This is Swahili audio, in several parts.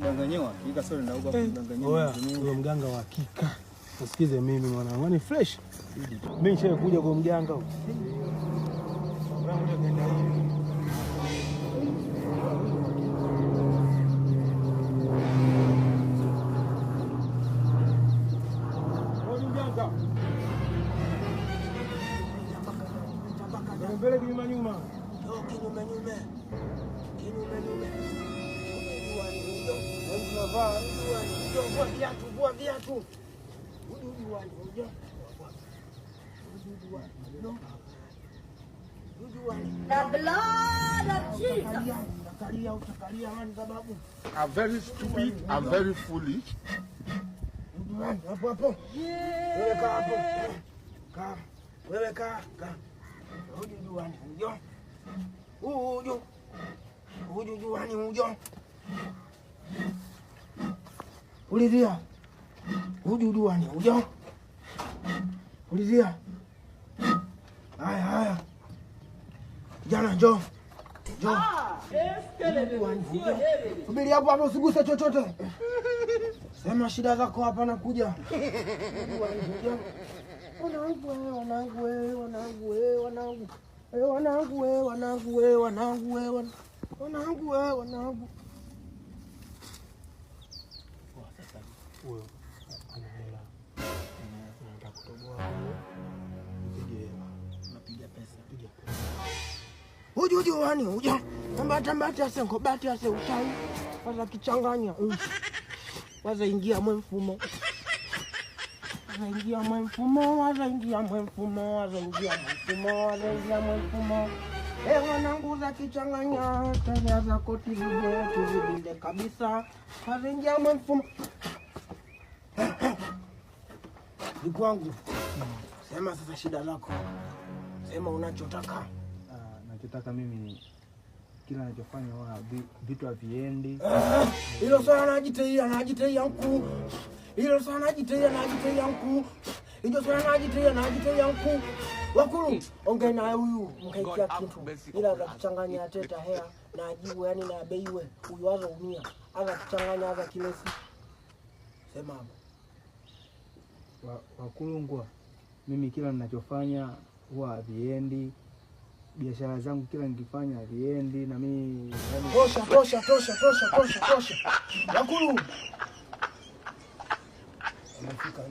Mdanganyiwa, kika sio ndio huko mdanganyiwa. Huyo mganga wa hakika. Usikize mimi mwanangu, ni fresh. Mimi nishakuja kwa mganga huko. Mbele kinyume nyuma. Kinyume nyume. Kinyume nyume. Vua viatu. The blood of Jesus. I'm very stupid. I'm very foolish. Ulizia. Ujuduani ujo. Ulizia. Haya. Kijana njoo. Njoo. Subiri hapo usiguse chochote. Sema shida zako hapa na kuja. Wanangu. Huyo anaela nitakutoboa huyo, napiga pesa. Ujo tambati ase ngobati ase utai waza kichanganya waza ingia mfumo wanangu za kichanganya tabia za koti vile kabisa waza ingia mfumo. Kwangu. Sema sasa shida lako. Sema unachotaka. Nachotaka mimi ni kila ninachofanya vitu haviendi. Hilo sana najiteia mkuu. Hilo sana najiteia mkuu. Hiyo sana najiteia mkuu. Wakulu, ongea na huyu mkaikia kitu. Ila za kuchanganya teta hea na ajibu yani na beiwe. Huyu wazo umia. Aza kuchanganya aza kilesi. Sema hapo. Wakulungwa, mimi kila ninachofanya huwa haviendi. Biashara zangu kila nikifanya haviendi na mimi tosha. Wakulu. Nafika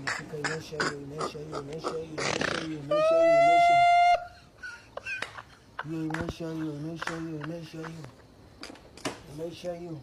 imeisha hiyo.